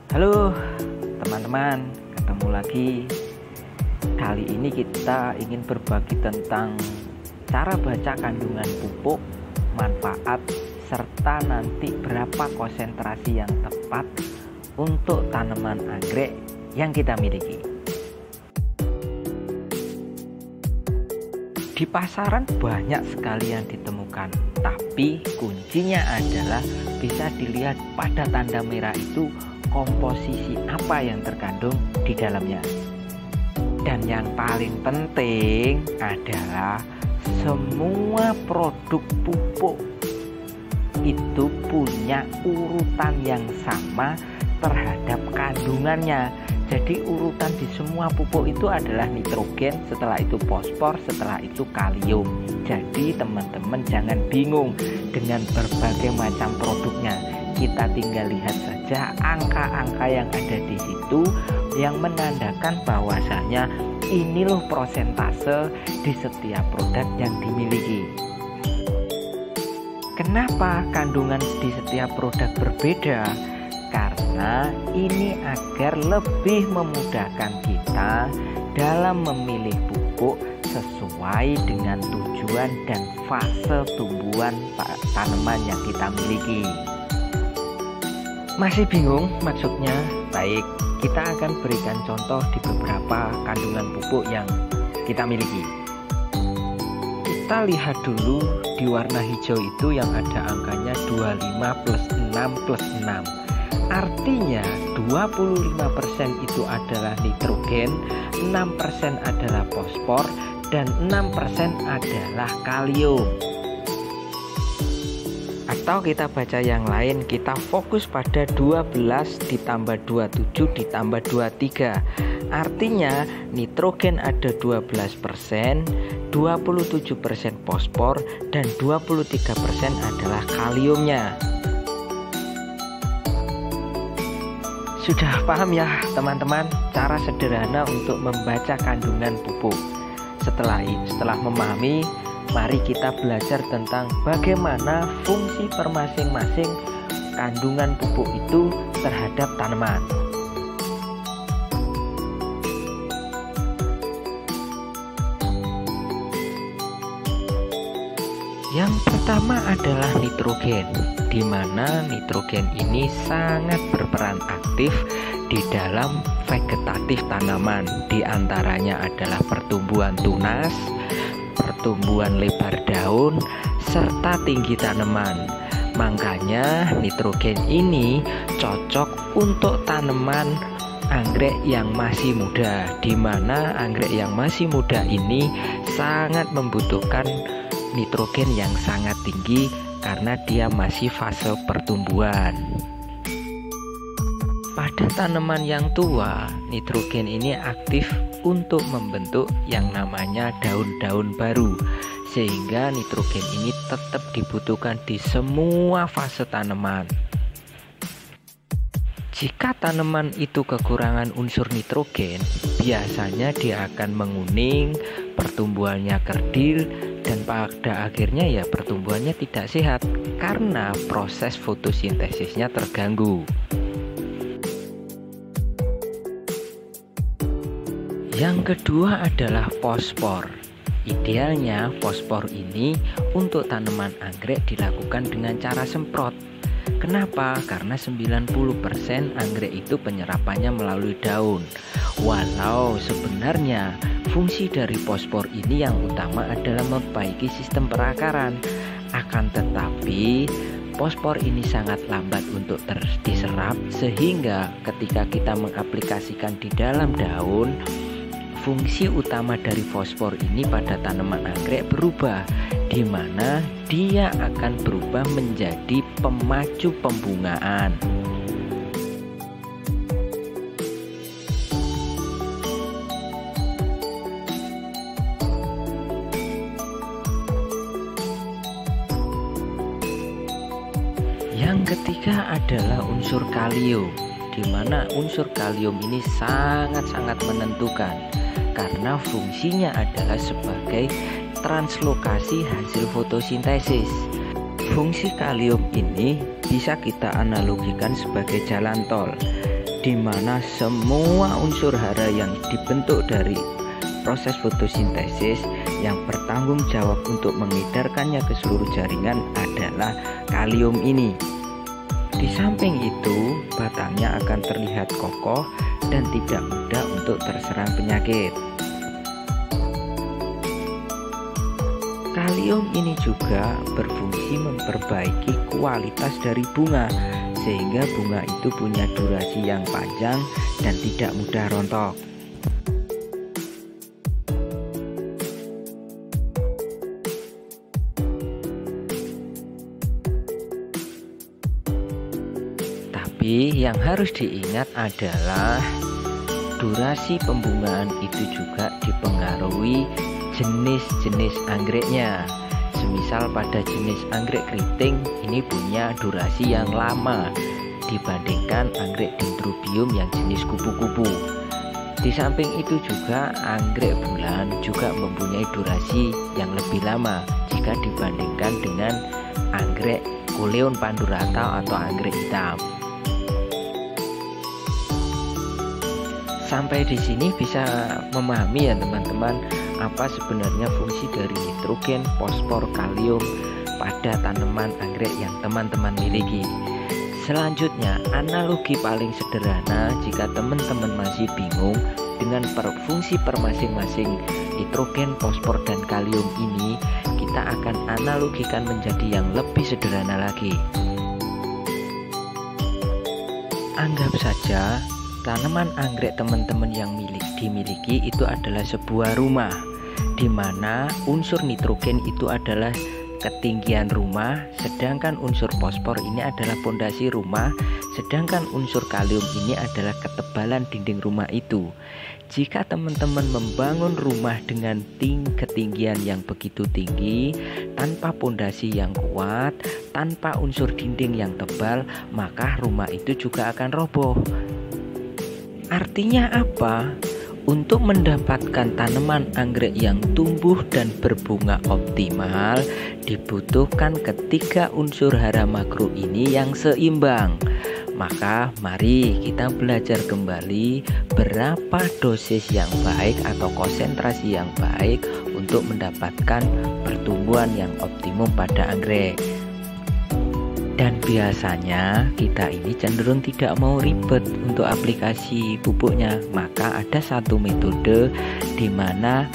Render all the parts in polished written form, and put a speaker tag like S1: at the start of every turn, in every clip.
S1: Halo teman-teman, ketemu lagi. Kali ini kita ingin berbagi tentang cara baca kandungan pupuk, manfaat, serta nanti berapa konsentrasi yang tepat untuk tanaman anggrek yang kita miliki. Di pasaran banyak sekali yang ditemukan, tapi kuncinya adalah bisa dilihat pada tanda merah itu komposisi apa yang terkandung di dalamnya. Dan yang paling penting adalah semua produk pupuk itu punya urutan yang sama terhadap kandungannya. Jadi urutan di semua pupuk itu adalah nitrogen, setelah itu fosfor, setelah itu kalium. Jadi teman-teman jangan bingung dengan berbagai macam produknya. Kita tinggal lihat saja angka-angka yang ada di situ yang menandakan bahwasanya ini loh prosentase di setiap produk yang dimiliki. Kenapa kandungan di setiap produk berbeda? Karena ini agar lebih memudahkan kita dalam memilih pupuk sesuai dengan tujuan dan fase tumbuhan tanaman yang kita miliki. Masih bingung maksudnya? Baik, kita akan berikan contoh di beberapa kandungan pupuk yang kita miliki. Kita lihat dulu di warna hijau itu yang ada angkanya 25 plus 6 plus 6. Artinya 25% itu adalah nitrogen, 6% adalah fosfor, dan 6% adalah kalium. Atau kita baca yang lain, kita fokus pada 12 ditambah 27 ditambah 23. Artinya nitrogen ada 12%, 27% fosfor, dan 23% adalah kaliumnya. Sudah paham ya teman-teman cara sederhana untuk membaca kandungan pupuk? Setelah memahami, mari kita belajar tentang bagaimana fungsi per masing-masing kandungan pupuk itu terhadap tanaman. Yang pertama adalah nitrogen, di mana nitrogen ini sangat berperan aktif di dalam vegetatif tanaman. Di antaranya adalah pertumbuhan tunas, pertumbuhan lebar daun, serta tinggi tanaman. Makanya nitrogen ini cocok untuk tanaman anggrek yang masih muda, di mana anggrek yang masih muda ini sangat membutuhkan nitrogen yang sangat tinggi karena dia masih fase pertumbuhan. Pada tanaman yang tua, nitrogen ini aktif untuk membentuk yang namanya daun-daun baru, sehingga nitrogen ini tetap dibutuhkan di semua fase tanaman. Jika tanaman itu kekurangan unsur nitrogen, biasanya dia akan menguning, pertumbuhannya kerdil, dan pada akhirnya ya pertumbuhannya tidak sehat karena proses fotosintesisnya terganggu. Yang kedua adalah fosfor. Idealnya fosfor ini untuk tanaman anggrek dilakukan dengan cara semprot. Kenapa? Karena 90% anggrek itu penyerapannya melalui daun. Walau sebenarnya fungsi dari fosfor ini yang utama adalah memperbaiki sistem perakaran. Akan tetapi fosfor ini sangat lambat untuk diserap, sehingga ketika kita mengaplikasikan di dalam daun, fungsi utama dari fosfor ini pada tanaman anggrek berubah, di mana dia akan berubah menjadi pemacu pembungaan. Yang ketiga adalah unsur kalium, di mana unsur kalium ini sangat-sangat menentukan karena fungsinya adalah sebagai translokasi hasil fotosintesis. Fungsi kalium ini bisa kita analogikan sebagai jalan tol. di mana semua unsur hara yang dibentuk dari proses fotosintesis yang bertanggung jawab untuk mengedarkannya ke seluruh jaringan adalah kalium ini. Di samping itu, batangnya akan terlihat kokoh dan tidak mudah untuk terserang penyakit. Kalium ini juga berfungsi memperbaiki kualitas dari bunga, sehingga bunga itu punya durasi yang panjang dan tidak mudah rontok. Tapi yang harus diingat adalah durasi pembungaan itu juga dipengaruhi jenis-jenis anggreknya. Semisal pada jenis anggrek keriting ini punya durasi yang lama dibandingkan anggrek dendrobium yang jenis kupu-kupu. Di samping itu juga anggrek bulan juga mempunyai durasi yang lebih lama jika dibandingkan dengan anggrek Coleon pandurata atau anggrek hitam. Sampai di sini bisa memahami ya teman-teman, apa sebenarnya fungsi dari nitrogen, fosfor, kalium pada tanaman anggrek yang teman-teman miliki. Selanjutnya, analogi paling sederhana jika teman-teman masih bingung dengan fungsi per masing-masing nitrogen, fosfor, dan kalium ini, kita akan analogikan menjadi yang lebih sederhana lagi. Anggap saja tanaman anggrek teman-teman yang dimiliki itu adalah sebuah rumah, di mana unsur nitrogen itu adalah ketinggian rumah, sedangkan unsur fosfor ini adalah pondasi rumah, sedangkan unsur kalium ini adalah ketebalan dinding rumah itu. Jika teman-teman membangun rumah dengan ketinggian yang begitu tinggi, tanpa pondasi yang kuat, tanpa unsur dinding yang tebal, maka rumah itu juga akan roboh. Artinya apa? Untuk mendapatkan tanaman anggrek yang tumbuh dan berbunga optimal, dibutuhkan ketiga unsur hara makro ini yang seimbang. Maka mari kita belajar kembali berapa dosis yang baik atau konsentrasi yang baik untuk mendapatkan pertumbuhan yang optimum pada anggrek. Dan biasanya kita ini cenderung tidak mau ribet untuk aplikasi pupuknya. Maka ada satu metode di mana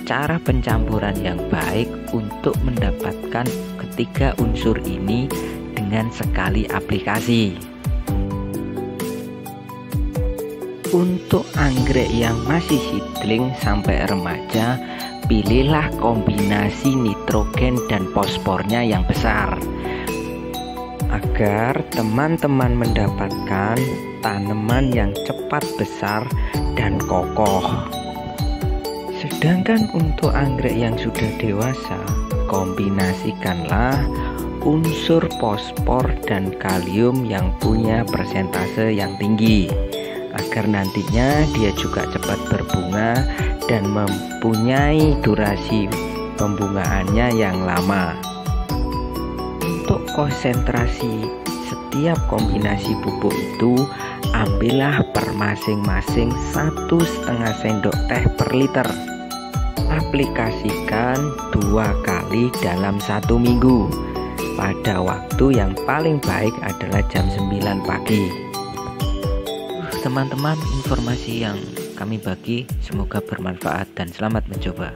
S1: cara pencampuran yang baik untuk mendapatkan ketiga unsur ini dengan sekali aplikasi. Untuk anggrek yang masih seedling sampai remaja, pilihlah kombinasi nitrogen dan fosfornya yang besar, agar teman-teman mendapatkan tanaman yang cepat besar dan kokoh. Sedangkan untuk anggrek yang sudah dewasa, kombinasikanlah unsur fosfor dan kalium yang punya persentase yang tinggi, agar nantinya dia juga cepat berbunga dan mempunyai durasi pembungaannya yang lama. Untuk konsentrasi setiap kombinasi pupuk itu, ambillah per masing-masing 1,5 sendok teh per liter. Aplikasikan 2 kali dalam 1 minggu. Pada waktu yang paling baik adalah jam 9 pagi. Teman-teman, informasi yang kami bagi semoga bermanfaat dan selamat mencoba.